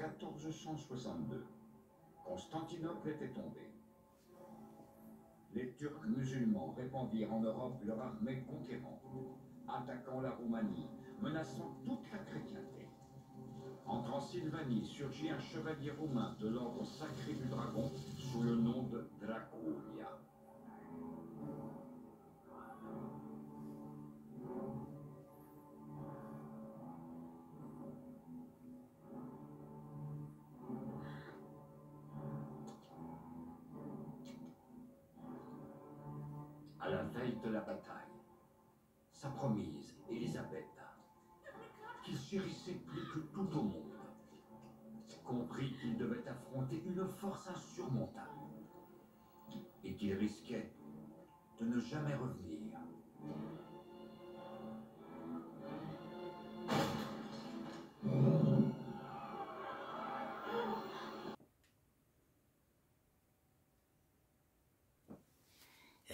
1462. Constantinople était tombée. Les Turcs musulmans répandirent en Europe leur armée conquérante, attaquant la Roumanie, menaçant toute la chrétienté. En Transylvanie surgit un chevalier roumain de l'ordre sacré du dragon sous le nom de Draculia. À la veille de la bataille, sa promise, Elisabetta, qu'il chérissait plus que tout au monde, comprit qu'il devait affronter une force insurmontable et qu'il risquait de ne jamais revenir.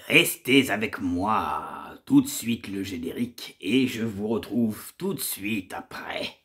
Restez avec moi, tout de suite le générique, et je vous retrouve tout de suite après.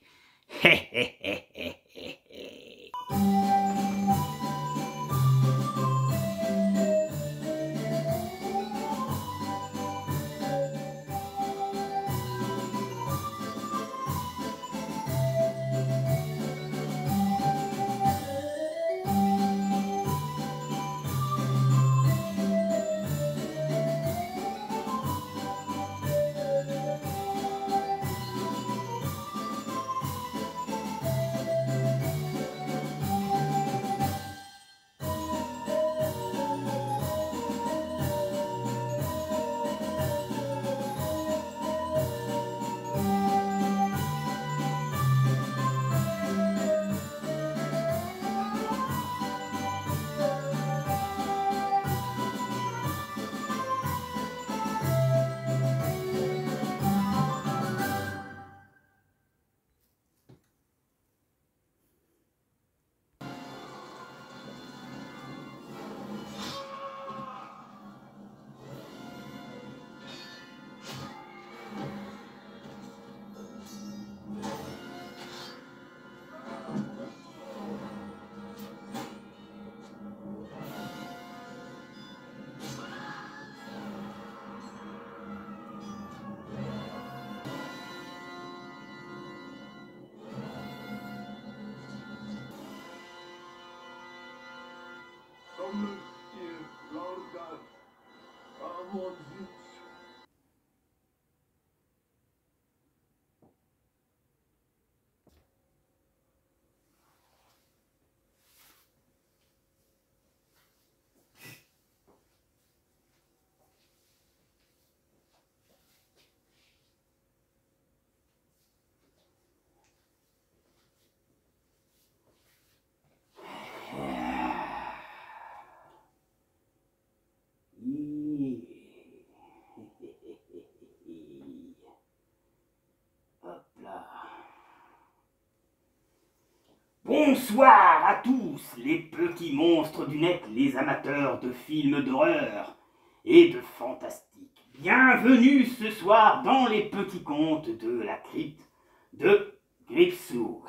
Bonsoir à tous les petits monstres du net, les amateurs de films d'horreur et de fantastique. Bienvenue ce soir dans les petits contes de la crypte de Gripsou.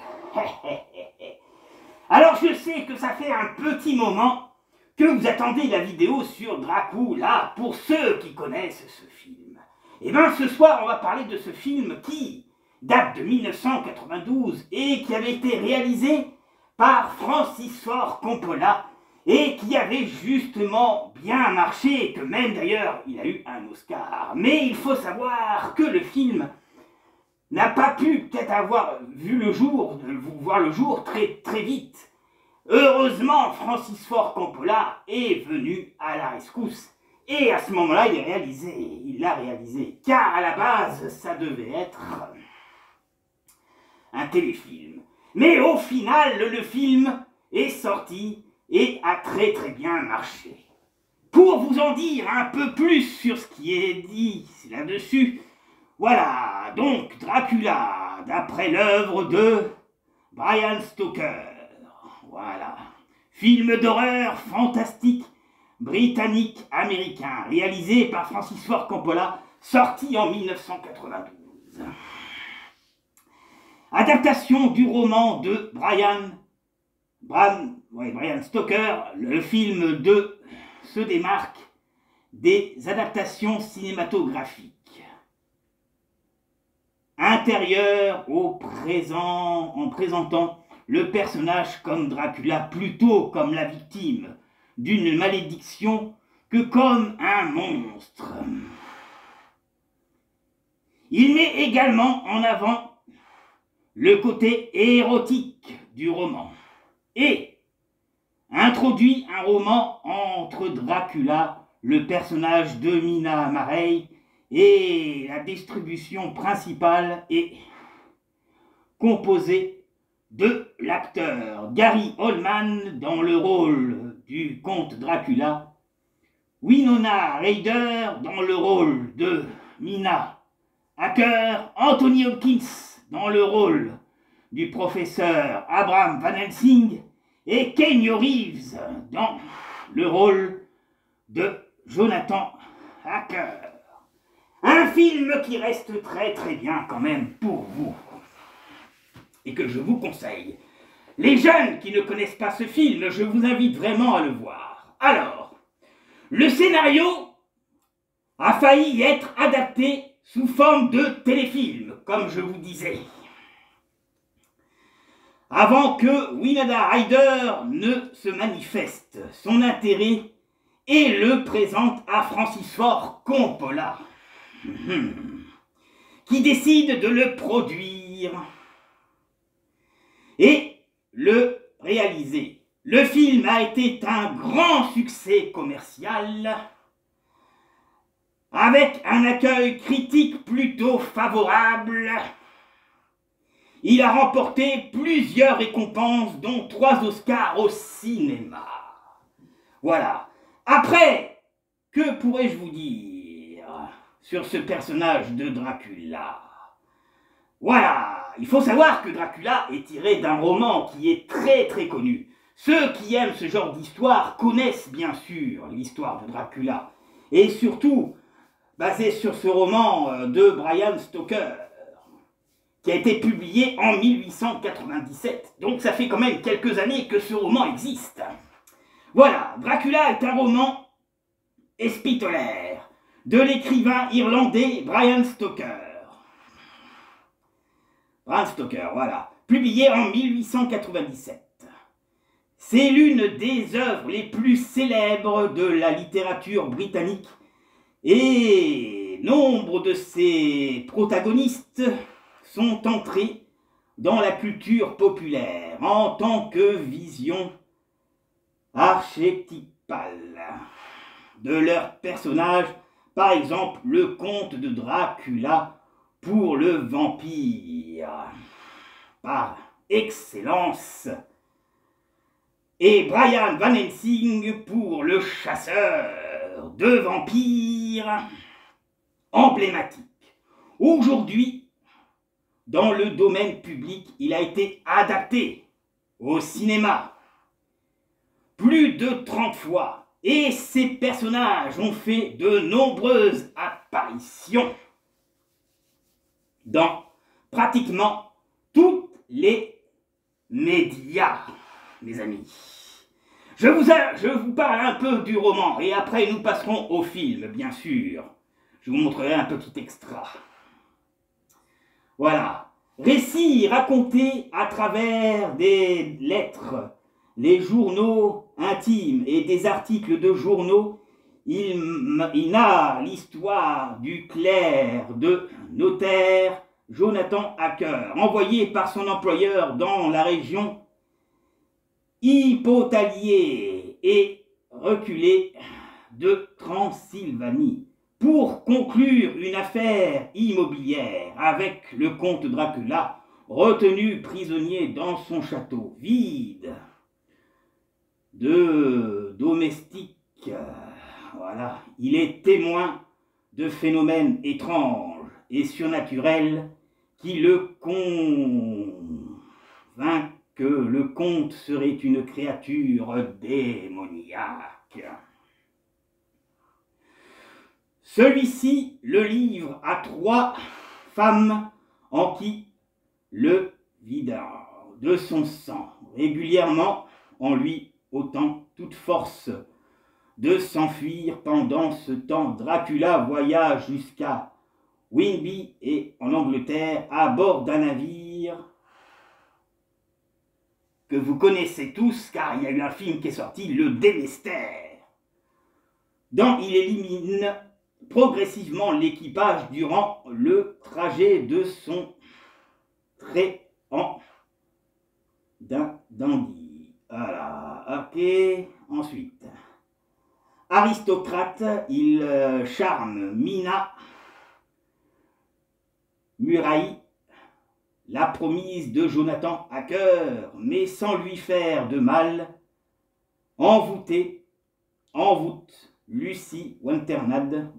Alors je sais que ça fait un petit moment que vous attendez la vidéo sur Dracula pour ceux qui connaissent ce film. Et bien ce soir on va parler de ce film qui date de 1992 et qui avait été réalisé par Francis Ford Coppola et qui avait justement bien marché, que même d'ailleurs il a eu un Oscar. Mais il faut savoir que le film n'a pas pu peut-être avoir vu le jour, voir le jour très vite. Heureusement, Francis Ford Coppola est venu à la rescousse. Et à ce moment-là, il l'a réalisé. Car à la base, ça devait être un téléfilm. Mais au final, le film est sorti et a très bien marché. Pour vous en dire un peu plus sur ce qui est dit là-dessus, voilà, donc Dracula, d'après l'œuvre de Bram Stoker. Voilà, film d'horreur fantastique britannique-américain, réalisé par Francis Ford Coppola, sorti en 1992. Adaptation du roman de Brian Bram Stoker, le film se démarque des adaptations cinématographiques. Intérieur au présent, en présentant le personnage comme Dracula, plutôt comme la victime d'une malédiction que comme un monstre. Il met également en avant le côté érotique du roman et introduit un roman entre Dracula, le personnage de Mina Marey, et la distribution principale est composée de l'acteur Gary Oldman dans le rôle du comte Dracula, Winona Ryder dans le rôle de Mina Hacker, Anthony Hopkins dans le rôle du professeur Abraham Van Helsing et Keanu Reeves dans le rôle de Jonathan Hacker. Un film qui reste très très bien quand même pour vous et que je vous conseille. Les jeunes qui ne connaissent pas ce film, je vous invite vraiment à le voir. Alors, le scénario a failli être adapté sous forme de téléfilm, comme je vous disais. Avant que Winona Ryder ne se manifeste son intérêt et le présente à Francis Ford Coppola, qui décide de le produire et le réaliser. Le film a été un grand succès commercial, avec un accueil critique plutôt favorable. Il a remporté plusieurs récompenses, dont 3 Oscars au cinéma. Voilà. Après, que pourrais-je vous dire sur ce personnage de Dracula? Voilà, il faut savoir que Dracula est tiré d'un roman qui est très très connu. Ceux qui aiment ce genre d'histoire connaissent bien sûr l'histoire de Dracula, et surtout basé sur ce roman de Bram Stoker, qui a été publié en 1897. Donc ça fait quand même quelques années que ce roman existe. Voilà, Dracula est un roman épistolaire de l'écrivain irlandais Bram Stoker. Bram Stoker, voilà, publié en 1897. C'est l'une des œuvres les plus célèbres de la littérature britannique et nombre de ses protagonistes sont entrés dans la culture populaire en tant que vision archétypale de leurs personnages, par exemple le comte de Dracula pour le vampire par excellence et Brian Van Helsing pour le chasseur de vampires emblématique. Aujourd'hui, dans le domaine public, il a été adapté au cinéma plus de 30 fois et ses personnages ont fait de nombreuses apparitions dans pratiquement tous les médias, mes amis. Je vous parle un peu du roman et après nous passerons au film, bien sûr. Je vous montrerai un petit extra. Voilà. Récit raconté à travers des lettres, les journaux intimes et des articles de journaux. Il narre l'histoire du clerc de notaire Jonathan Hacker, envoyé par son employeur dans la région hypotalier et reculé de Transylvanie pour conclure une affaire immobilière avec le comte Dracula, retenu prisonnier dans son château vide de domestiques. Voilà, il est témoin de phénomènes étranges et surnaturels qui le convainquent que le comte serait une créature démoniaque. Celui-ci le livre à 3 femmes en qui le vida de son sang régulièrement en lui autant toute force de s'enfuir. Pendant ce temps, Dracula voyage jusqu'à Whitby et en Angleterre à bord d'un navire que vous connaissez tous car il y a eu un film qui est sorti, le Délestère, dont il élimine progressivement l'équipage durant le trajet de son trait d'un dandy. Voilà, ok. Ensuite, aristocrate, il charme Mina Muraille, la promise de Jonathan Hacker, mais sans lui faire de mal. Envoûte Lucy Winternad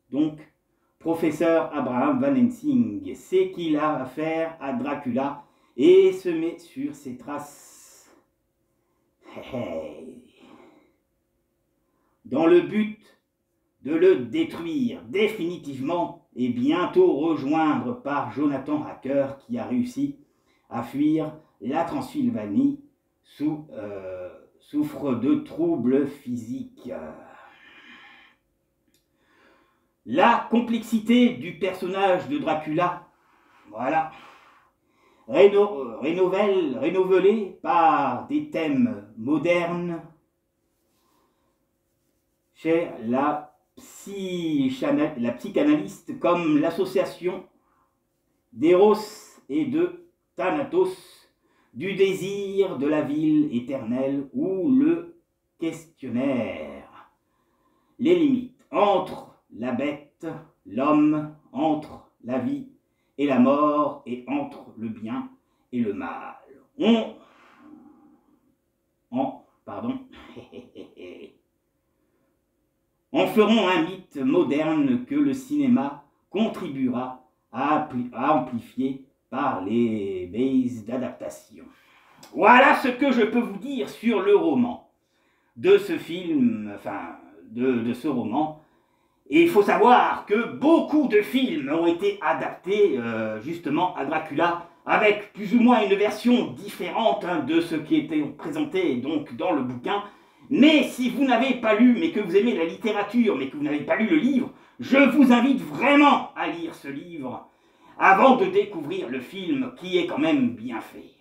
donc professeur Abraham Van Helsing sait qu'il a affaire à Dracula et se met sur ses traces. Dans le but de le détruire définitivement et bientôt rejoindre par Jonathan Hacker qui a réussi à fuir la Transylvanie souffre de troubles physiques. La complexité du personnage de Dracula, voilà, rénové par des thèmes modernes chez la psychanalyste comme l'association d'Eros et de Thanatos, du désir de la ville éternelle ou le questionnaire, les limites entre la bête, l'homme, entre la vie et la mort et entre le bien et le mal. En feront un mythe moderne que le cinéma contribuera à amplifier par les bases d'adaptation. Voilà ce que je peux vous dire sur le roman de ce film, enfin de ce roman. Et il faut savoir que beaucoup de films ont été adaptés justement à Dracula, avec plus ou moins une version différente de ce qui était présenté donc dans le bouquin. Mais si vous n'avez pas lu, mais que vous aimez la littérature, mais que vous n'avez pas lu le livre, je vous invite vraiment à lire ce livre avant de découvrir le film qui est quand même bien fait.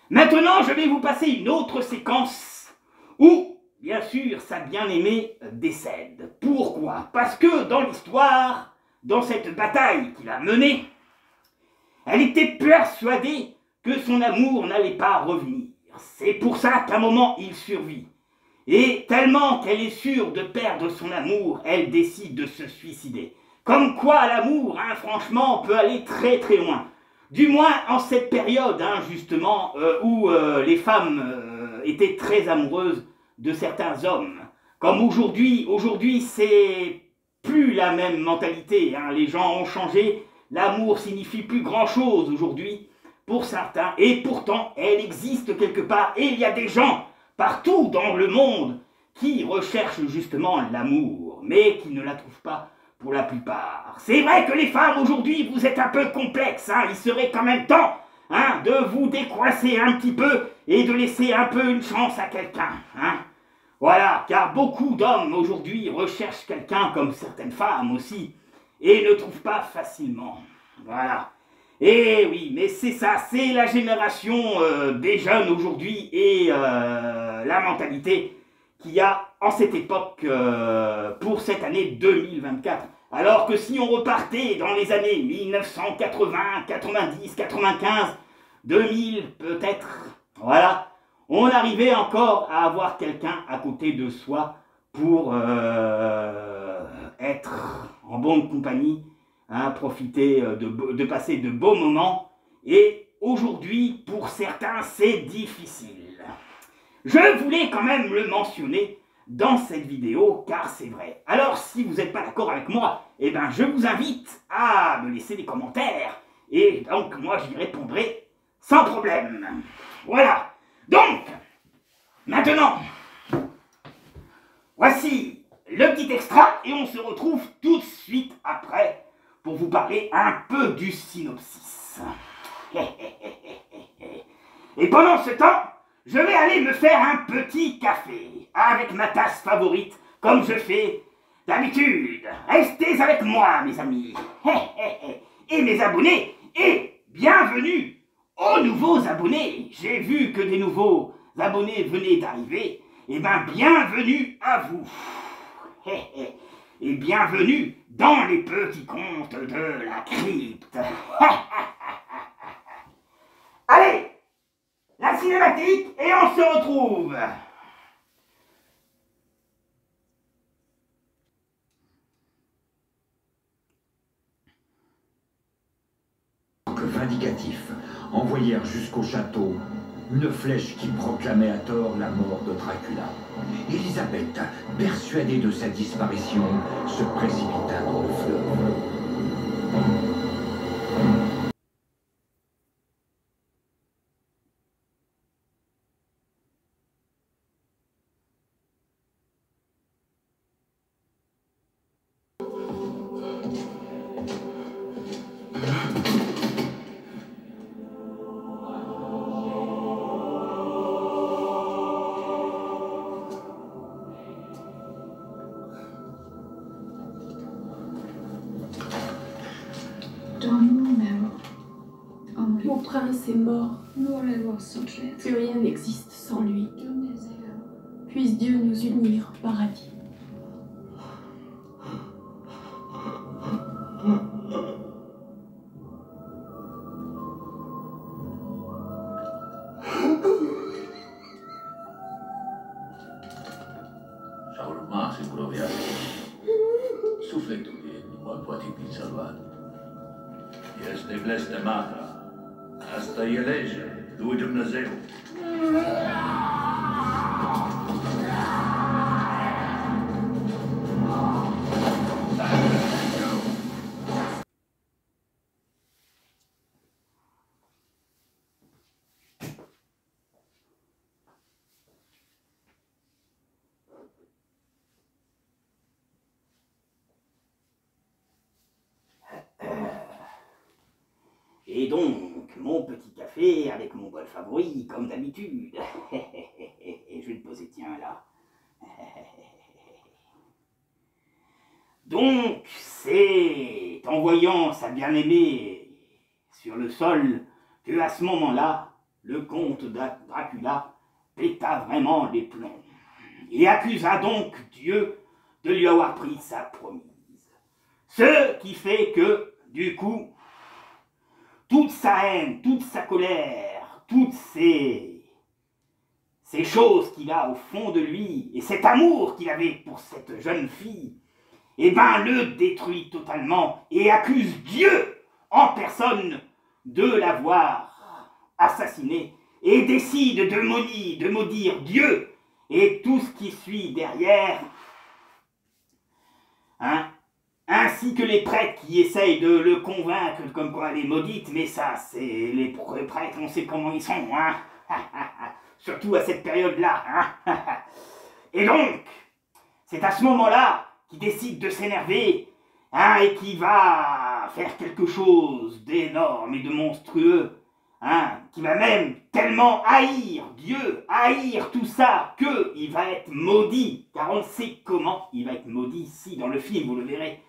Maintenant, je vais vous passer une autre séquence où, bien sûr, sa bien-aimée décède. Pourquoi? Parce que dans l'histoire, dans cette bataille qu'il a menée, elle était persuadée que son amour n'allait pas revenir. C'est pour ça qu'à un moment, il survit. Et tellement qu'elle est sûre de perdre son amour, elle décide de se suicider. Comme quoi l'amour, franchement, peut aller très très loin. Du moins en cette période, justement, où les femmes étaient très amoureuses de certains hommes. Comme aujourd'hui c'est plus la même mentalité. Les gens ont changé, l'amour signifie plus grand-chose aujourd'hui pour certains. Et pourtant, elle existe quelque part. Et il y a des gens partout dans le monde qui recherchent justement l'amour, mais qui ne la trouvent pas pour la plupart. C'est vrai que les femmes aujourd'hui, vous êtes un peu complexes, il serait quand même temps de vous décoincer un petit peu et de laisser un peu une chance à quelqu'un. Voilà, car beaucoup d'hommes aujourd'hui recherchent quelqu'un comme certaines femmes aussi, et ne trouvent pas facilement. Voilà. Et oui, mais c'est ça, c'est la génération des jeunes aujourd'hui et la mentalité qu'il y a en cette époque pour cette année 2024. Alors que si on repartait dans les années 1980, 90, 95, 2000 peut-être, voilà, on arrivait encore à avoir quelqu'un à côté de soi pour être en bonne compagnie, profiter de passer de beaux moments. Et aujourd'hui, pour certains, c'est difficile. Je voulais quand même le mentionner dans cette vidéo, car c'est vrai. Alors, si vous n'êtes pas d'accord avec moi, eh ben, je vous invite à me laisser des commentaires, et donc moi j'y répondrai sans problème. Voilà. Donc, maintenant, voici le petit extra, et on se retrouve tout de suite après pour vous parler un peu du synopsis. Et pendant ce temps, je vais aller me faire un petit café avec ma tasse favorite, comme je fais d'habitude. Restez avec moi, mes amis. Et mes abonnés, et bienvenue aux nouveaux abonnés. J'ai vu que des nouveaux abonnés venaient d'arriver. Eh bien, bienvenue à vous. Et bienvenue dans les petits contes de la crypte. Allez, la cinématique et on se retrouve. Que vindicatifs envoyèrent jusqu'au château une flèche qui proclamait à tort la mort de Dracula. Élisabeth, persuadée de sa disparition, se précipita dans le fleuve. Mon prince est mort. Plus rien n'existe sans lui. Puisse Dieu nous unir au paradis. Sau al massimo viaggio. Sufletul e inima poate fi salvat. Este blestemată. Asta e legea lui Dumnezeu. Et donc, mon petit café avec mon bol favori, comme d'habitude. Et je vais le poser, tiens, là. Donc, c'est en voyant sa bien-aimée sur le sol que, à ce moment-là, le comte Dracula péta vraiment les plombs et accusa donc Dieu de lui avoir pris sa promise. Ce qui fait que, du coup, toute sa haine, toute sa colère, toutes ces choses qu'il a au fond de lui, et cet amour qu'il avait pour cette jeune fille, eh ben le détruit totalement et accuse Dieu en personne de l'avoir assassiné et décide de maudire Dieu et tout ce qui suit derrière, hein, ainsi que les prêtres qui essayent de le convaincre comme quoi elle est maudite, mais ça, c'est les prêtres, on sait comment ils sont, hein. Surtout à cette période-là, hein. Et donc, c'est à ce moment-là qu'il décide de s'énerver, hein, et qui va faire quelque chose d'énorme et de monstrueux, hein, qui va même tellement haïr Dieu, haïr tout ça, qu'il va être maudit, car on sait comment il va être maudit, si dans le film, vous le verrez,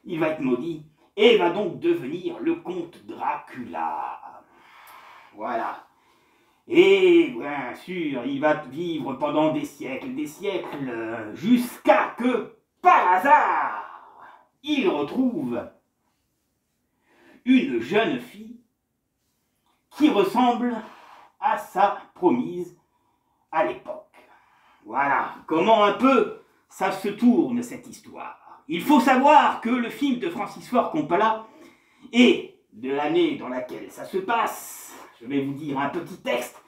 il va être maudit, et va donc devenir le comte Dracula. Voilà. Et bien sûr, il va vivre pendant des siècles, jusqu'à que, par hasard, il retrouve une jeune fille qui ressemble à sa promise à l'époque. Voilà comment un peu ça se tourne cette histoire. Il faut savoir que le film de Francis Ford Coppola est de l'année dans laquelle ça se passe. Je vais vous dire un petit texte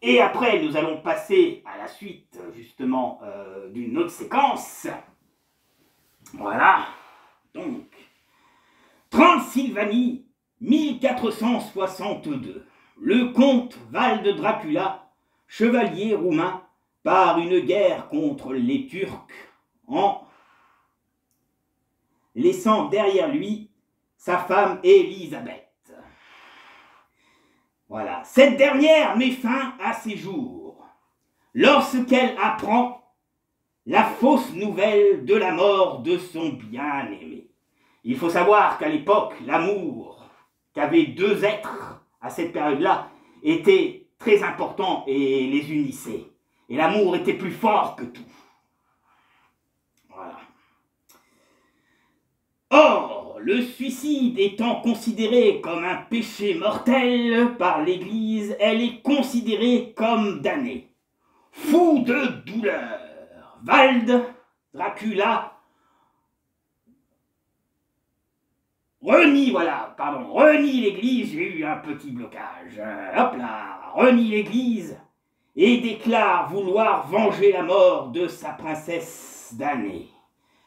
et après nous allons passer à la suite justement d'une autre séquence. Voilà, donc, Transylvanie, 1462. Le comte Val de Dracula, chevalier roumain, part une guerre contre les Turcs en laissant derrière lui sa femme Élisabeth. Voilà, cette dernière met fin à ses jours lorsqu'elle apprend la fausse nouvelle de la mort de son bien-aimé. Il faut savoir qu'à l'époque, l'amour qu'avaient deux êtres à cette période-là était très important et les unissait. Et l'amour était plus fort que tout. Voilà. Or, le suicide étant considéré comme un péché mortel par l'Église, elle est considérée comme damnée. Fou de douleur, Vald Dracula renie l'Église, j'ai eu un petit blocage, hop là, renie l'Église et déclare vouloir venger la mort de sa princesse damnée,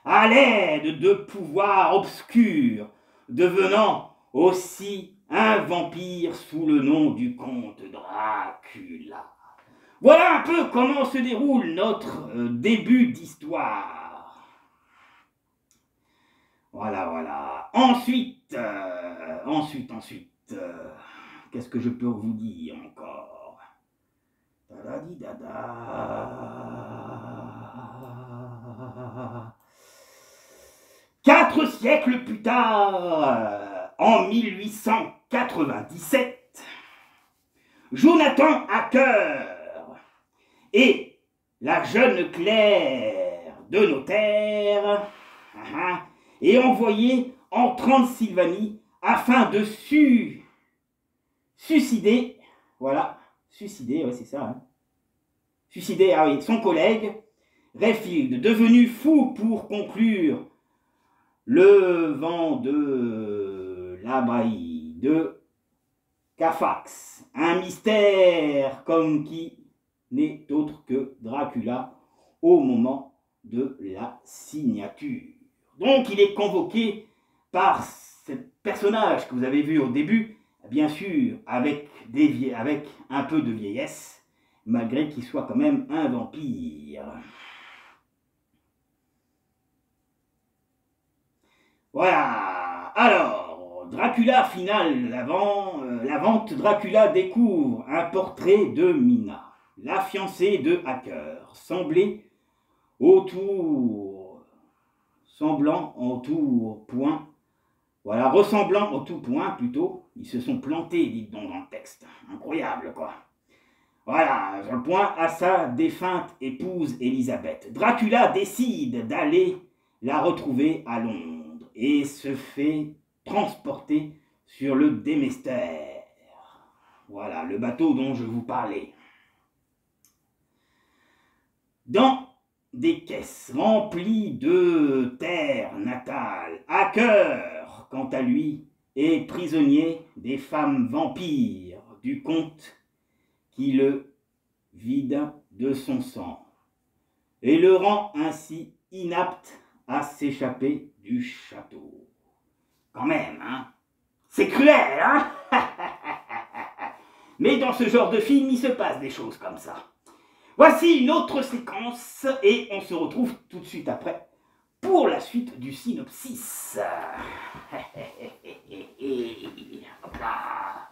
à l'aide de pouvoirs obscurs, devenant aussi un vampire sous le nom du comte Dracula. Voilà un peu comment se déroule notre début d'histoire. Voilà. Ensuite, qu'est-ce que je peux vous dire encore? 4 siècles plus tard, en 1897, Jonathan Hacker et la jeune Claire de Notaire est envoyé en Transylvanie afin de suicider, son collègue Rayfield, devenu fou pour conclure le vent de l'abbaye de Carfax, un mystère comme qui n'est autre que Dracula au moment de la signature. Donc il est convoqué par ce personnage que vous avez vu au début, bien sûr avec un peu de vieillesse, malgré qu'il soit quand même un vampire. Voilà. Alors, Dracula finale, la vente, Dracula découvre un portrait de Mina, la fiancée de Hacker, semblant en ressemblant au tout point plutôt. Ils se sont plantés, dites donc, dans le texte. Incroyable, quoi. Voilà, sur le point à sa défunte épouse Elisabeth. Dracula décide d'aller la retrouver à Londres et se fait transporter sur le Démester. Voilà, le bateau dont je vous parlais. Dans des caisses remplies de terre natale, Hacker, quant à lui, est prisonnier des femmes vampires du comte qui le vide de son sang et le rend ainsi inapte à s'échapper du château. Quand même, hein? C'est cruel, hein? Mais dans ce genre de film, il se passe des choses comme ça. Voici une autre séquence et on se retrouve tout de suite après pour la suite du synopsis. Hop là.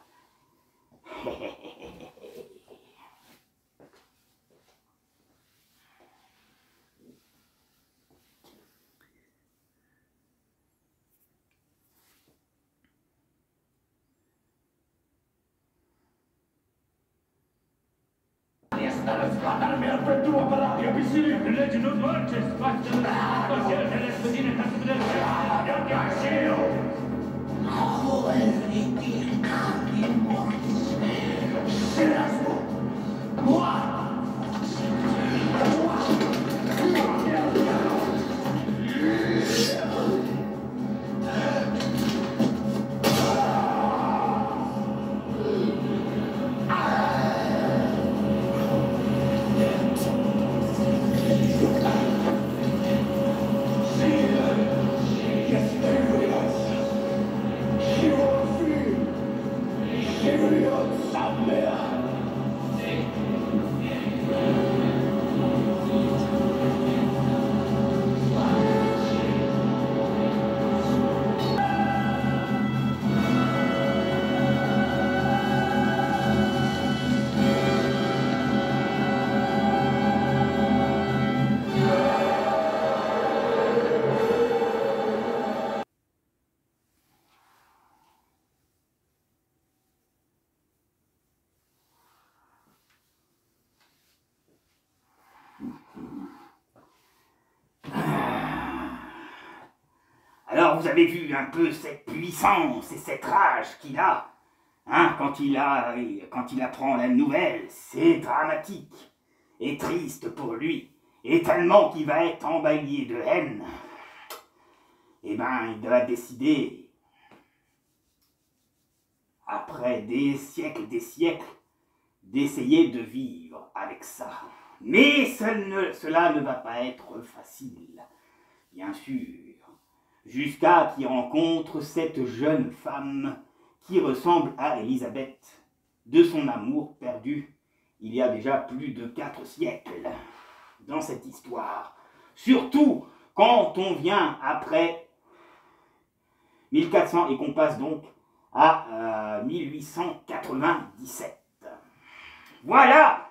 Legend of Atlantis, Sa mère Alors vous avez vu un peu cette puissance et cette rage qu'il a, hein, quand il apprend la nouvelle. C'est dramatique et triste pour lui, et tellement qu'il va être emballé de haine. Eh ben, il doit décider, après des siècles, d'essayer de vivre avec ça. Mais cela ne va pas être facile, bien sûr, jusqu'à qu'il rencontre cette jeune femme qui ressemble à Élisabeth, de son amour perdu il y a déjà plus de 4 siècles dans cette histoire. Surtout quand on vient après 1400 et qu'on passe donc à 1897. Voilà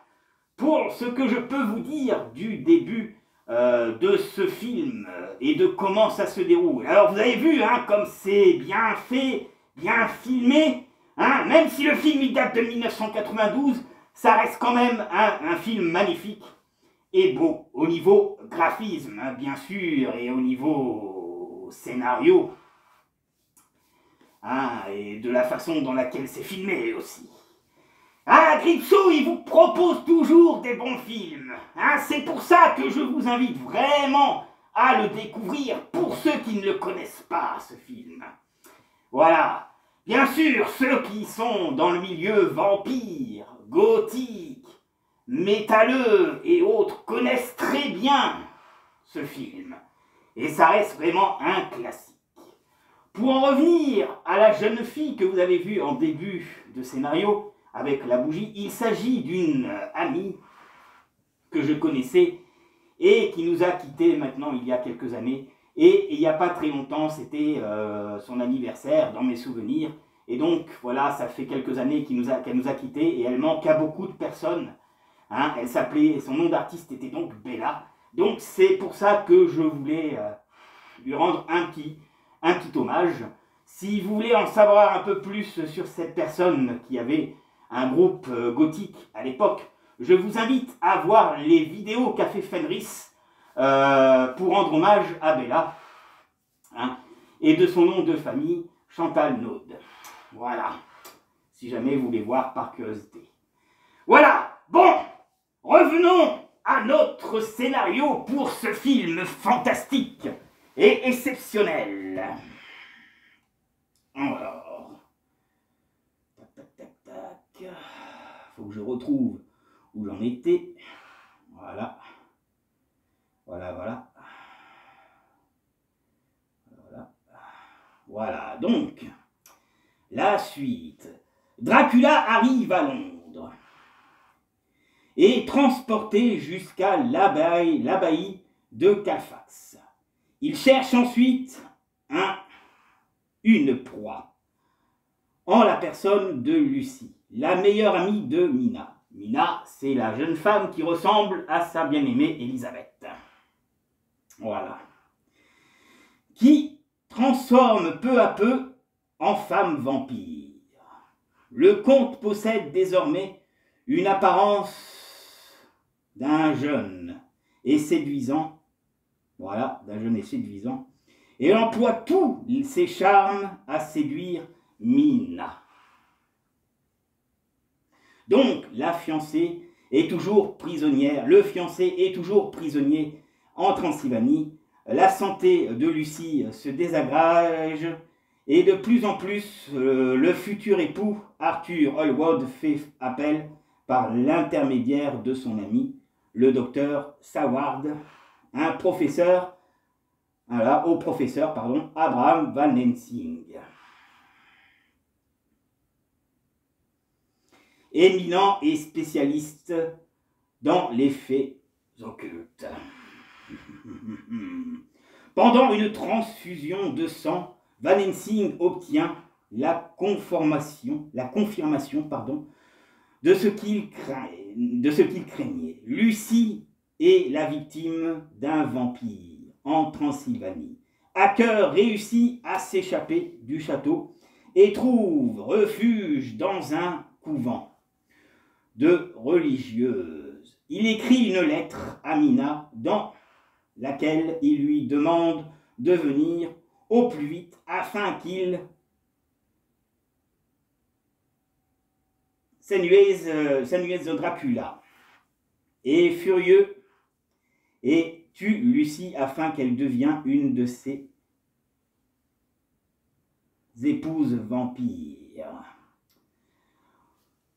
pour ce que je peux vous dire du début de ce film et de comment ça se déroule. Alors vous avez vu, hein, comme c'est bien fait, bien filmé, hein, même si le film il date de 1992, ça reste quand même un film magnifique et beau au niveau graphisme, hein, bien sûr, et au niveau scénario, hein, et de la façon dans laquelle c'est filmé aussi. Ah, Gritso, il vous propose toujours des bons films. Hein, c'est pour ça que je vous invite vraiment à le découvrir pour ceux qui ne le connaissent pas, ce film. Voilà. Bien sûr, ceux qui sont dans le milieu vampire, gothique, métalleux et autres connaissent très bien ce film. Et ça reste vraiment un classique. Pour en revenir à la jeune fille que vous avez vue en début de scénario, avec la bougie, il s'agit d'une amie que je connaissais et qui nous a quittés maintenant il y a quelques années. Et il n'y a pas très longtemps, c'était son anniversaire dans mes souvenirs. Et donc voilà, ça fait quelques années qu'elle nous a quittés et elle manque à beaucoup de personnes. Hein, elle s'appelait, son nom d'artiste était donc Bella. Donc c'est pour ça que je voulais lui rendre un petit hommage. Si vous voulez en savoir un peu plus sur cette personne qui avait un groupe gothique à l'époque, je vous invite à voir les vidéos qu'a fait Fenris pour rendre hommage à Bella, hein, et de son nom de famille, Chantal Naude. Voilà, si jamais vous voulez voir par curiosité. Voilà, bon, revenons à notre scénario pour ce film fantastique et exceptionnel. Alors, faut que je retrouve où j'en étais. Voilà. Voilà, donc, la suite. Dracula arrive à Londres et transporté jusqu'à l'abbaye de Carfax. Il cherche ensuite une proie, en la personne de Lucie, la meilleure amie de Mina. Mina, c'est la jeune femme qui ressemble à sa bien-aimée Élisabeth. Voilà. Qui transforme peu à peu en femme vampire. Le comte possède désormais une apparence d'un jeune et séduisant. Voilà, d'un jeune et séduisant. Et emploie tous ses charmes à séduire Mina. Donc, la fiancée est toujours prisonnière, le fiancé est toujours prisonnier en Transylvanie. La santé de Lucie se désagrège et de plus en plus, le futur époux Arthur Hallward fait appel par l'intermédiaire de son ami, le docteur Saward, au professeur Abraham Van Helsing. Éminent et spécialiste dans les faits occultes. Pendant une transfusion de sang, Van Helsing obtient la confirmation de ce qu'il craignait. Lucie est la victime d'un vampire en Transylvanie. Hacker réussit à s'échapper du château et trouve refuge dans un couvent de religieuses. il écrit une lettre à Mina dans laquelle il lui demande de venir au plus vite afin qu'il s'annuaise Dracula. Et furieux, et tue Lucie afin qu'elle devienne une de ses épouses vampires.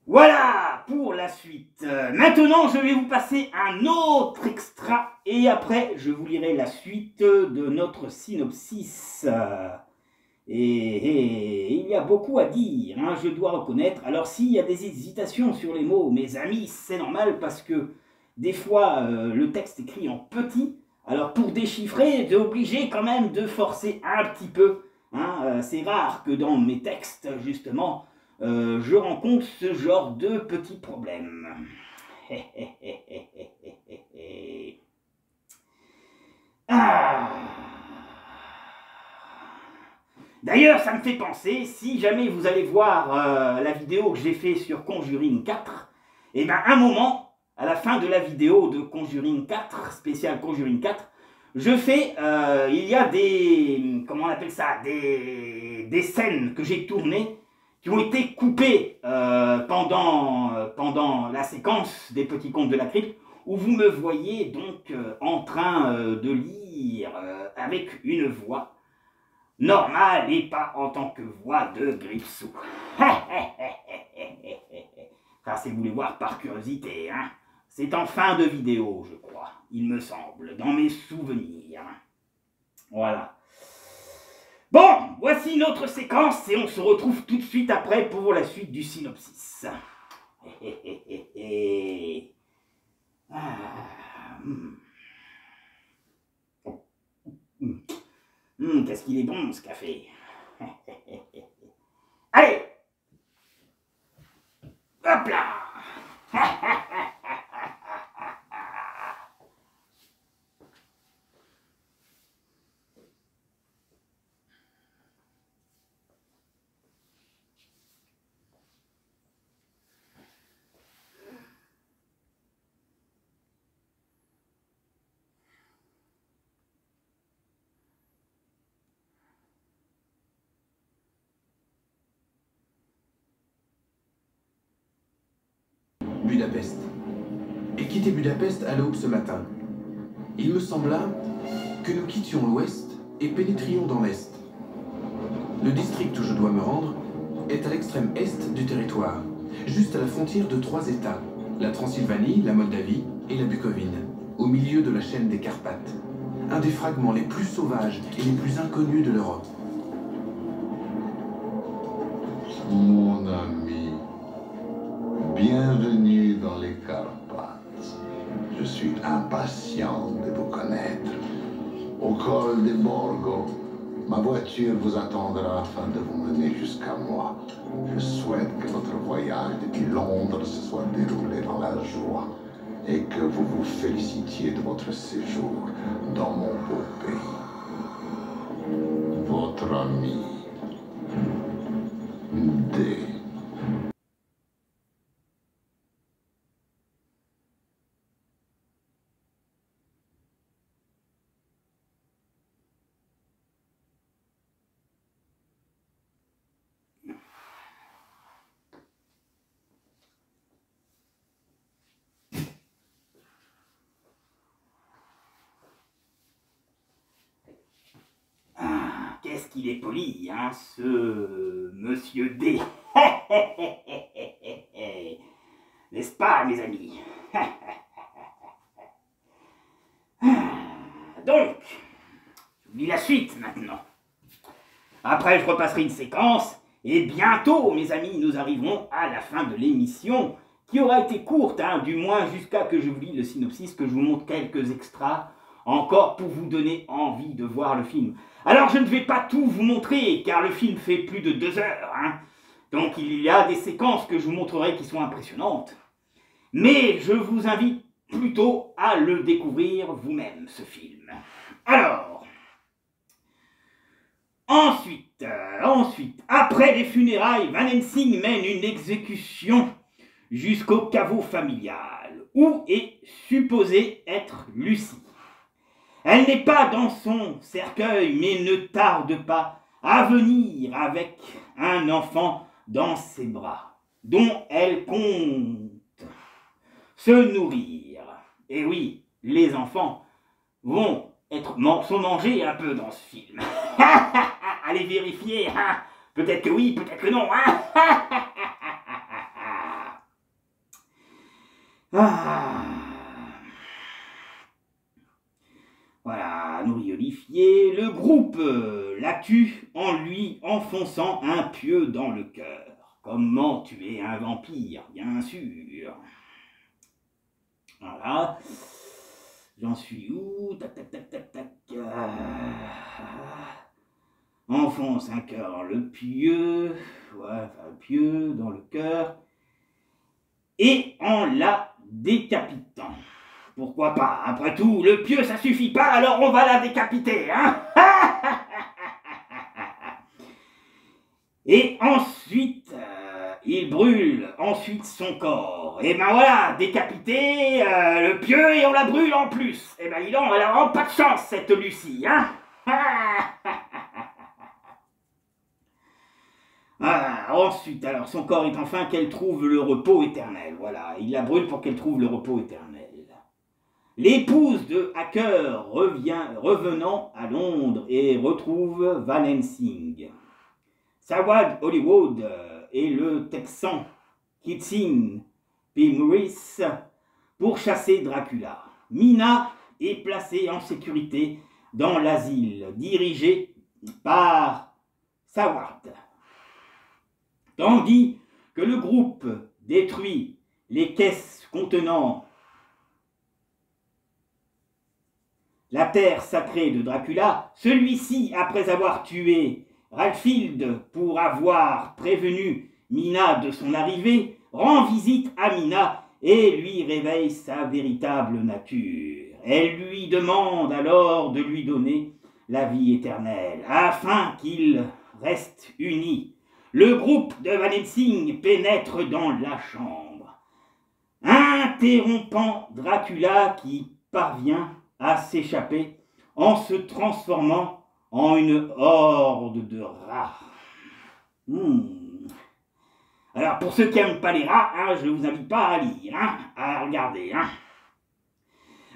Voilà pour la suite. Maintenant, je vais vous passer un autre extra et après, je vous lirai la suite de notre synopsis. Et il y a beaucoup à dire, hein, je dois reconnaître. Alors, s'il y a des hésitations sur les mots, mes amis, c'est normal parce que des fois, le texte est écrit en petit. Alors, pour déchiffrer, t'es obligé quand même de forcer un petit peu. Hein, c'est rare que dans mes textes, justement, je rencontre ce genre de petits problèmes. Ah. D'ailleurs, ça me fait penser, si jamais vous allez voir la vidéo que j'ai fait sur Conjuring 4, et bien à un moment, à la fin de la vidéo de Conjuring 4, spécial Conjuring 4, je fais, il y a des, comment on appelle ça, des scènes que j'ai tournées, qui ont été coupées pendant la séquence des petits contes de la crypte, où vous me voyez donc en train de lire avec une voix normale et pas en tant que voix de Gripsou. Ça, c'est vous les voir par curiosité, hein. C'est en fin de vidéo, je crois, il me semble, dans mes souvenirs. Voilà. Bon, voici notre séquence et on se retrouve tout de suite après pour la suite du synopsis. Qu'est-ce qu'il est bon ce café. Allez, hop là. Budapest. Et quitter Budapest à l'aube ce matin. Il me sembla que nous quittions l'ouest et pénétrions dans l'est. Le district où je dois me rendre est à l'extrême est du territoire, juste à la frontière de 3 États, la Transylvanie, la Moldavie et la Bucovine, au milieu de la chaîne des Carpates, un des fragments les plus sauvages et les plus inconnus de l'Europe. Mon ami, bienvenue dans les Carpates. Je suis impatient de vous connaître. Au col de Borgo, ma voiture vous attendra afin de vous mener jusqu'à moi. Je souhaite que votre voyage depuis Londres se soit déroulé dans la joie et que vous vous félicitiez de votre séjour dans mon beau pays. Votre ami, D. Qu'est-ce qu'il est poli, hein, ce monsieur D. N'est-ce pas, mes amis? Donc, j'oublie la suite maintenant. Après, je repasserai une séquence, et bientôt, mes amis, nous arriverons à la fin de l'émission, qui aura été courte, hein, du moins jusqu'à que je vous lis le synopsis, que je vous montre quelques extras, encore pour vous donner envie de voir le film. Alors je ne vais pas tout vous montrer, car le film fait plus de 2 heures, hein. Donc il y a des séquences que je vous montrerai qui sont impressionnantes. Mais je vous invite plutôt à le découvrir vous-même, ce film. Alors, ensuite, après les funérailles, Van Helsing mène une exécution jusqu'au caveau familial, où est supposée être Lucie. Elle n'est pas dans son cercueil, mais ne tarde pas à venir avec un enfant dans ses bras, dont elle compte se nourrir. Et oui, les enfants sont mangés un peu dans ce film. Allez vérifier, hein. Peut-être que oui, peut-être que non. Hein. Voilà, nourri Olivier, le groupe la tue en lui enfonçant un pieu dans le cœur. Comment tuer un vampire, bien sûr. Voilà. J'en suis où? Tac, tac, tac, tac, tac. Enfonce un cœur dans le pieu. Ouais, enfin, le pieu dans le cœur. Et en la décapitant. Pourquoi pas? Après tout, le pieu, ça suffit pas, alors on va la décapiter, hein. Et ensuite, il brûle ensuite son corps. Et ben voilà, décapité, le pieu, et on la brûle en plus. Et ben dis donc, elle a vraiment pas de chance, cette Lucie, hein. Ensuite, alors, son corps est enfin qu'elle trouve le repos éternel. Voilà, il la brûle pour qu'elle trouve le repos éternel. L'épouse de Hacker revenant à Londres et retrouve Van Helsing. Sawad Hollywood et le Texan Kitsin P. Morris pour chasser Dracula. Mina est placée en sécurité dans l'asile dirigé par Sawad. Tandis que le groupe détruit les caisses contenant la terre sacrée de Dracula, celui-ci, après avoir tué Ralfield pour avoir prévenu Mina de son arrivée, rend visite à Mina et lui réveille sa véritable nature. Elle lui demande alors de lui donner la vie éternelle, afin qu'ils restent unis. Le groupe de Van Helsing pénètre dans la chambre, interrompant Dracula qui parvient à s'échapper en se transformant en une horde de rats. Alors pour ceux qui n'aiment pas les rats, hein, je ne vous invite pas à lire, hein, à regarder. Hein.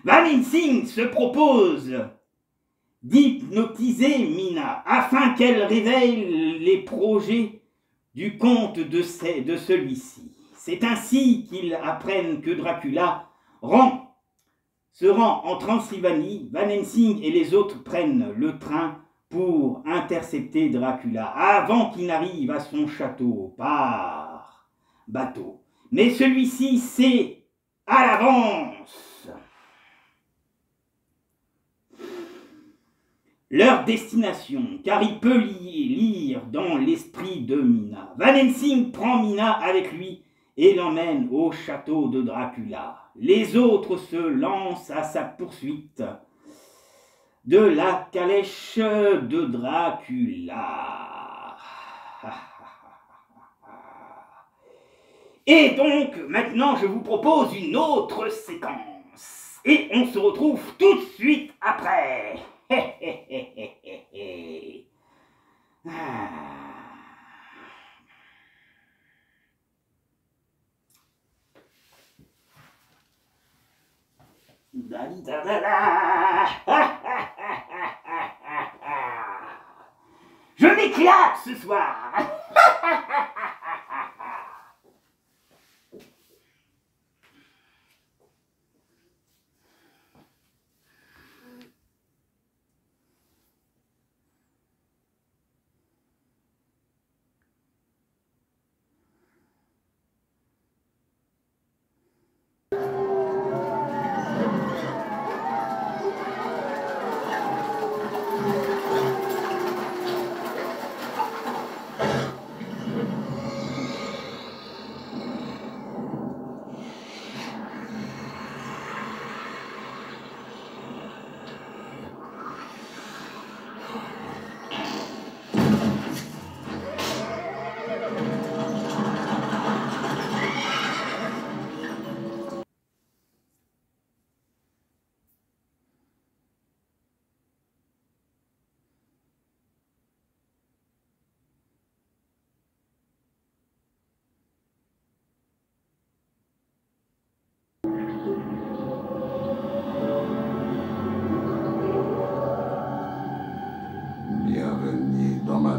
Van Helsing se propose d'hypnotiser Mina afin qu'elle révèle les projets du comte de celui-ci. C'est ainsi qu'ils apprennent que Dracula se rend en Transylvanie. Van Helsing et les autres prennent le train pour intercepter Dracula avant qu'il n'arrive à son château par bateau. Mais celui-ci sait à l'avance leur destination, car il peut lire dans l'esprit de Mina. Van Helsing prend Mina avec lui et l'emmène au château de Dracula. Les autres se lancent à sa poursuite de la calèche de Dracula. Et donc, maintenant, je vous propose une autre séquence. Et on se retrouve tout de suite après. Je m'éclate ce soir.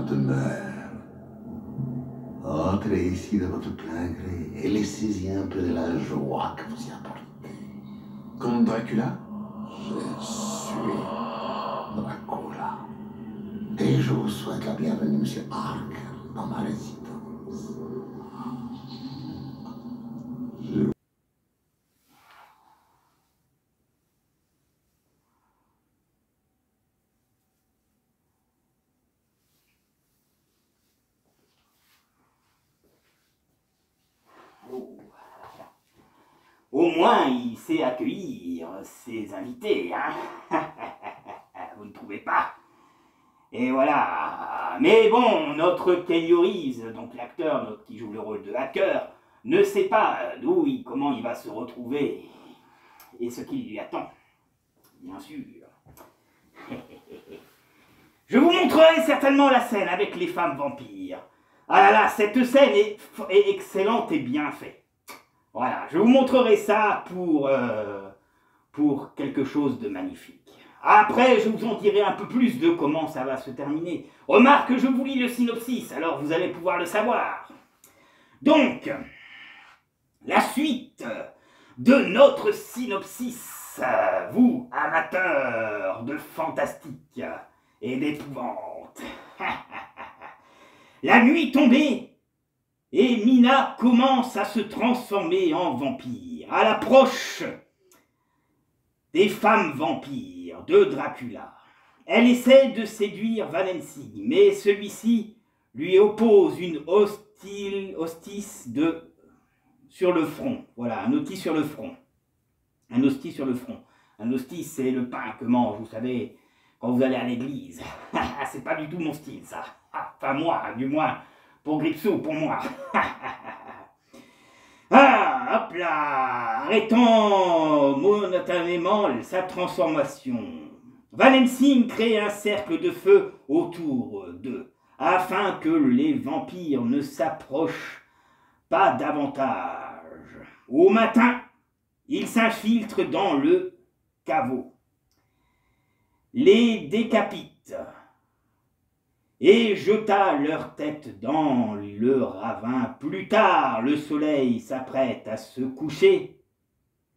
demeure. Entrez ici de votre plein gré et laissez-y un peu de la joie que vous y apportez. Comte Dracula? Je suis Dracula. Et je vous souhaite la bienvenue, monsieur Harker, dans ma résidence. Au moins, il sait accueillir ses invités, hein. Vous ne trouvez pas? Et voilà. Mais bon, notre Keanu Reeves, donc l'acteur qui joue le rôle de hacker, ne sait pas comment il va se retrouver et ce qui lui attend. Bien sûr. Je vous montrerai certainement la scène avec les femmes vampires. Ah là là, cette scène est excellente et bien faite. Voilà, je vous montrerai ça pour quelque chose de magnifique. Après, je vous en dirai un peu plus de comment ça va se terminer. Remarque, je vous lis le synopsis, alors vous allez pouvoir le savoir. Donc, la suite de notre synopsis, vous, amateurs de fantastique et d'épouvante. La nuit tombée, et Mina commence à se transformer en vampire, à l'approche des femmes vampires de Dracula. Elle essaie de séduire Van Helsing, mais celui-ci lui oppose une hostie sur le front. Voilà, un hostie sur le front. Un hostie sur le front. Un hostie, c'est le pain que mange, vous savez, quand vous allez à l'église. C'est pas du tout mon style, ça. Enfin, moi, du moins. Pour Gripsou, pour moi. Ah, hop là. Arrêtons momentanément sa transformation. Van Helsing crée un cercle de feu autour d'eux, afin que les vampires ne s'approchent pas davantage. Au matin, il s'infiltre dans le caveau, les décapite et jeta leur tête dans le ravin. Plus tard, le soleil s'apprête à se coucher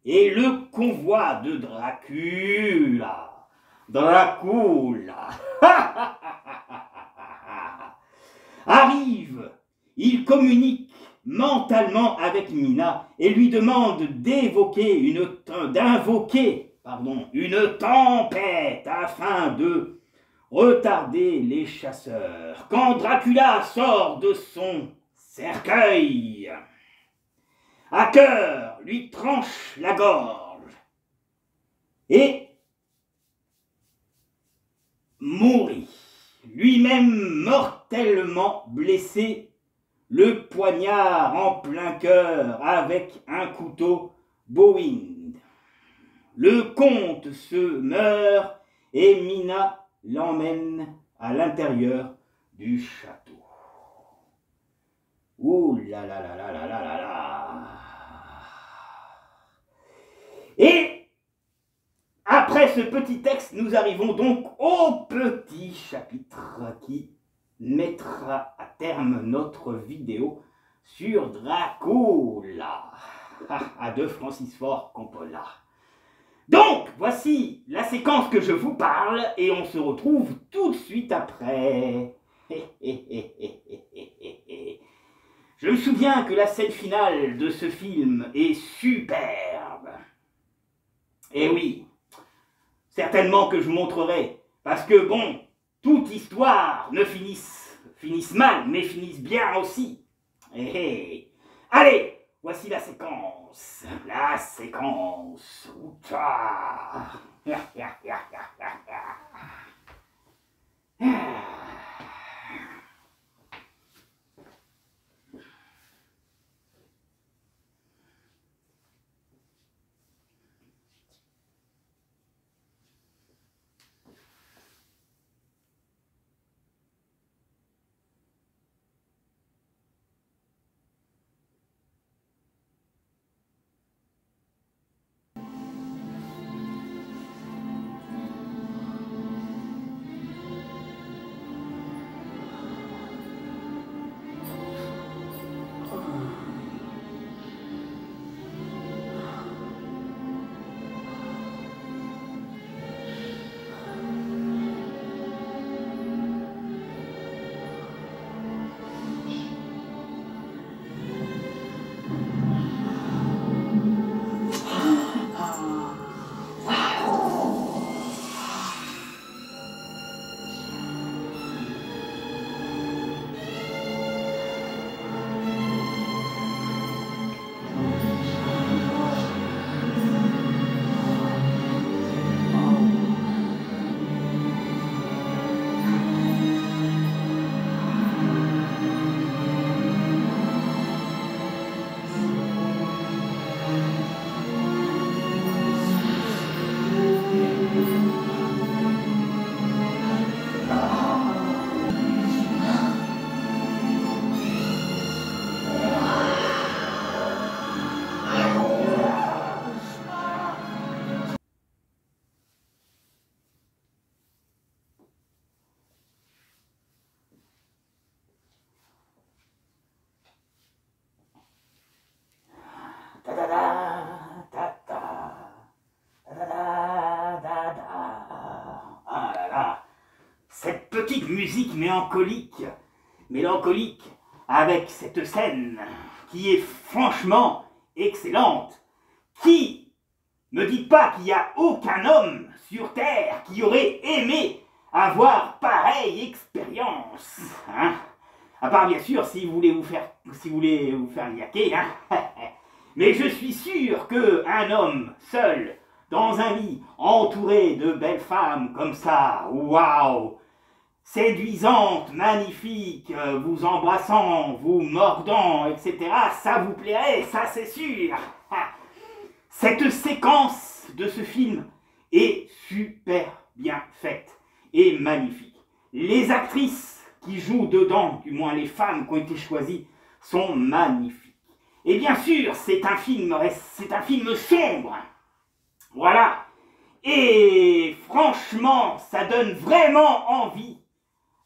et le convoi de Dracula arrive. Il communique mentalement avec Mina et lui demande d'invoquer une tempête afin de retarder les chasseurs. Quand Dracula sort de son cercueil, Hacker lui tranche la gorge et mourit, lui-même mortellement blessé, le poignard en plein cœur avec un couteau Bowind. Le comte se meurt et Mina l'emmène à l'intérieur du château. Ouh là là là là là là là là. Et après ce petit texte, nous arrivons donc au petit chapitre qui mettra à terme notre vidéo sur Dracula de Francis Ford Coppola. Donc, voici la séquence que je vous parle et on se retrouve tout de suite après. Je me souviens que la scène finale de ce film est superbe. Et oui, certainement que je vous montrerai, parce que bon, toute histoire ne finisse mal, mais finisse bien aussi. Allez, voici la séquence. La séquence. petite musique mélancolique, avec cette scène qui est franchement excellente. Qui me dit pas qu'il n'y a aucun homme sur Terre qui aurait aimé avoir pareille expérience, hein? À part bien sûr si vous voulez vous faire niaquer, hein? Mais je suis sûr qu'un homme seul, dans un lit, entouré de belles femmes comme ça, waouh, séduisantes, magnifiques, vous embrassant, vous mordant, etc., ça vous plairait, ça c'est sûr. Cette séquence de ce film est super bien faite et magnifique. Les actrices qui jouent dedans, du moins les femmes qui ont été choisies, sont magnifiques. Et bien sûr, c'est un film sombre. Voilà. Et franchement, ça donne vraiment envie,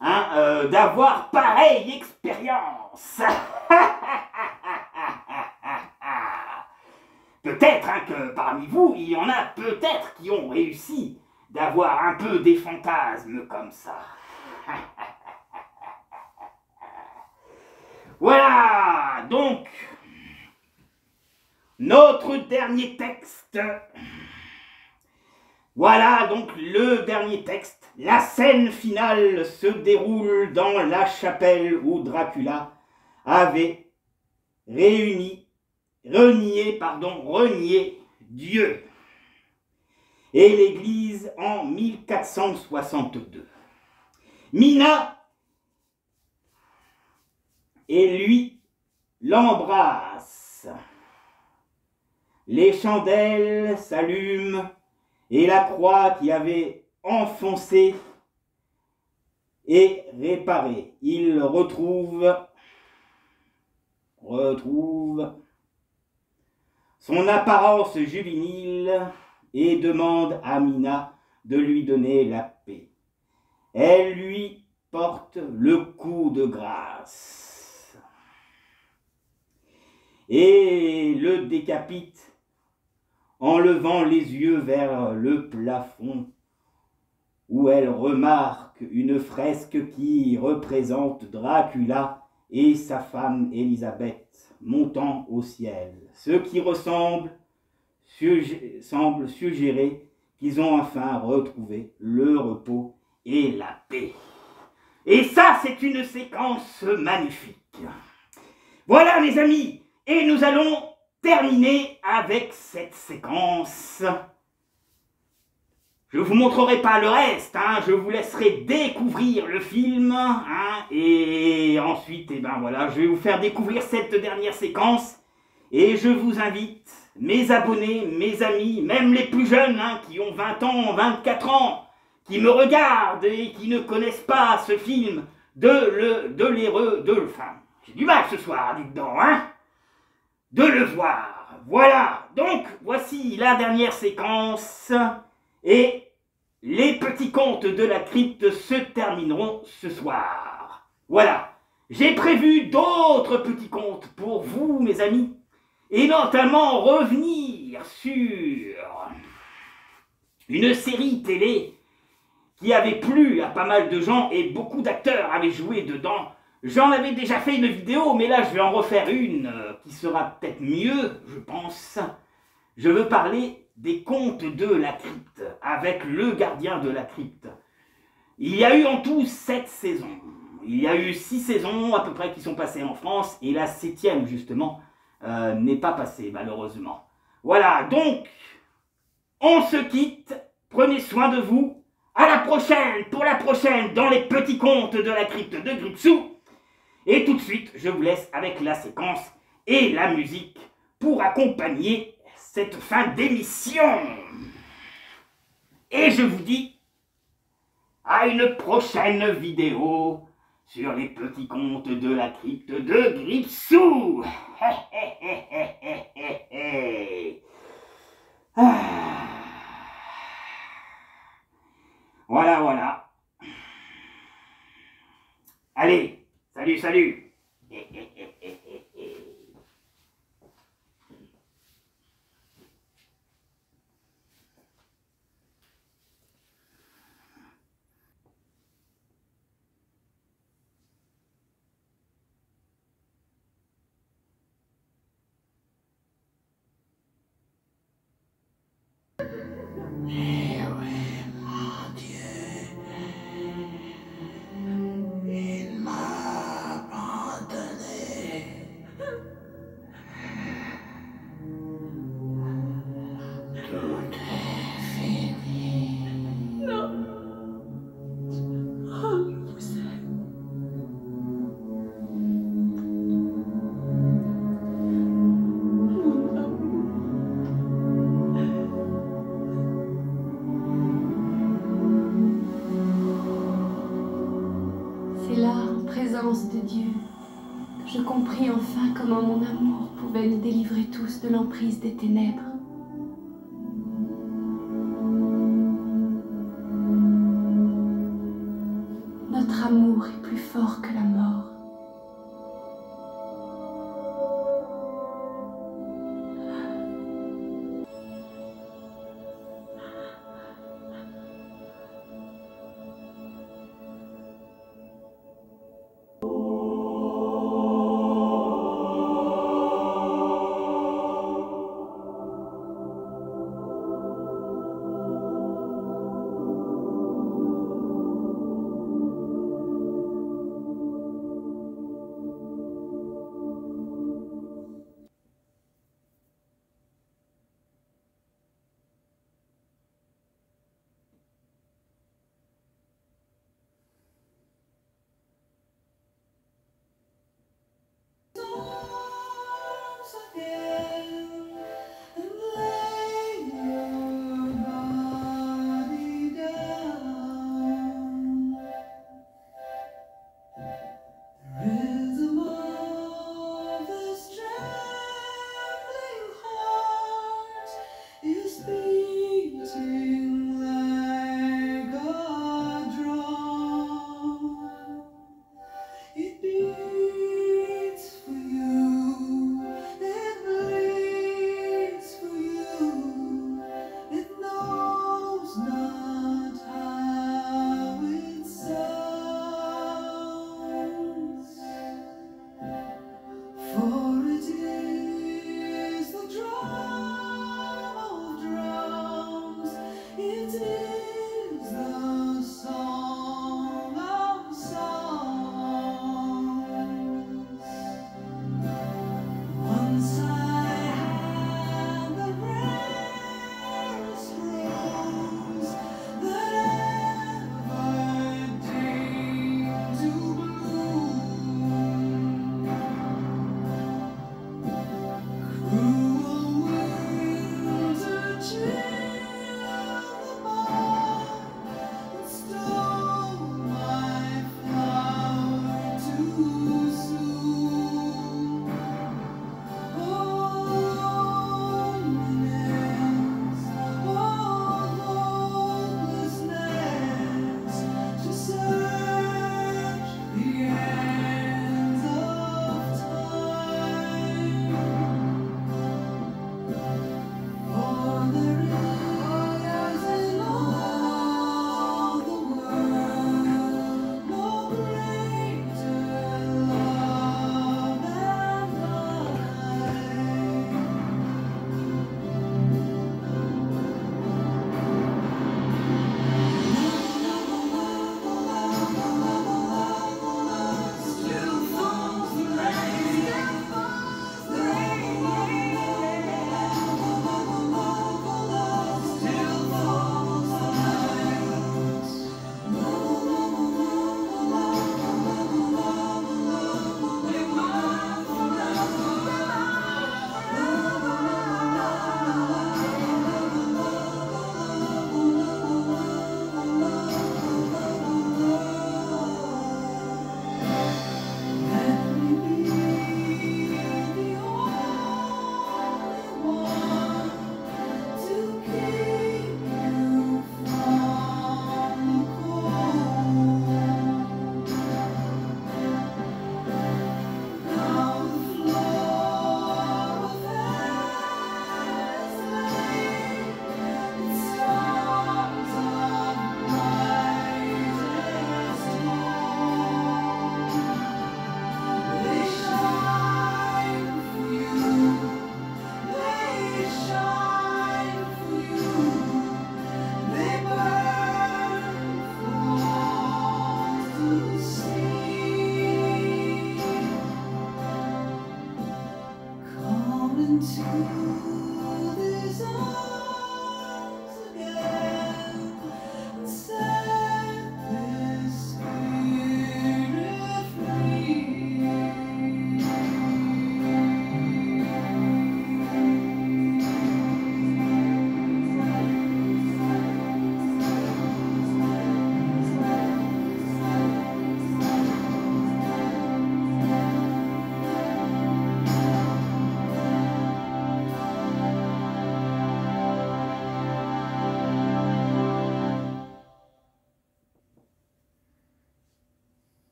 hein, d'avoir pareille expérience. Peut-être, hein, que parmi vous, il y en a peut-être qui ont réussi d'avoir un peu des fantasmes comme ça. Voilà, donc, notre dernier texte. Voilà donc le dernier texte. La scène finale se déroule dans la chapelle où Dracula avait renié Dieu et l'Église en 1462. Mina et lui l'embrasse. Les chandelles s'allument et la croix qui avait enfoncé est réparée. Il retrouve son apparence juvénile et demande à Mina de lui donner la paix. Elle lui porte le coup de grâce et le décapite en levant les yeux vers le plafond où elle remarque une fresque qui représente Dracula et sa femme Élisabeth montant au ciel, ce qui semble suggérer qu'ils ont enfin retrouvé le repos et la paix. Et ça, c'est une séquence magnifique. Voilà, mes amis, et nous allons terminer avec cette séquence. Je ne vous montrerai pas le reste, hein, je vous laisserai découvrir le film, hein, et ensuite, eh ben voilà, je vais vous faire découvrir cette dernière séquence, et je vous invite, mes abonnés, mes amis, même les plus jeunes, hein, qui ont 20 ans, 24 ans, qui me regardent et qui ne connaissent pas ce film, enfin, j'ai du mal ce soir, dites donc, hein, de le voir. Voilà, donc voici la dernière séquence et les petits contes de la crypte se termineront ce soir. Voilà, j'ai prévu d'autres petits contes pour vous, mes amis, et notamment revenir sur une série télé qui avait plu à pas mal de gens et beaucoup d'acteurs avaient joué dedans. J'en avais déjà fait une vidéo, mais là je vais en refaire une qui sera peut-être mieux, je pense. Je veux parler des contes de la crypte, avec le gardien de la crypte. Il y a eu en tout 7 saisons. Il y a eu 6 saisons à peu près qui sont passées en France, et la 7e justement n'est pas passée malheureusement. Voilà, donc on se quitte, prenez soin de vous. À la prochaine, pour la prochaine, dans les petits contes de la crypte de Gripsou. Et tout de suite, je vous laisse avec la séquence et la musique pour accompagner cette fin d'émission. Et je vous dis à une prochaine vidéo sur les petits contes de la crypte de Gripsou. Voilà, voilà. Allez, salut, salut. compris enfin comment mon amour pouvait nous délivrer tous de l'emprise des ténèbres. Notre amour est plus fort que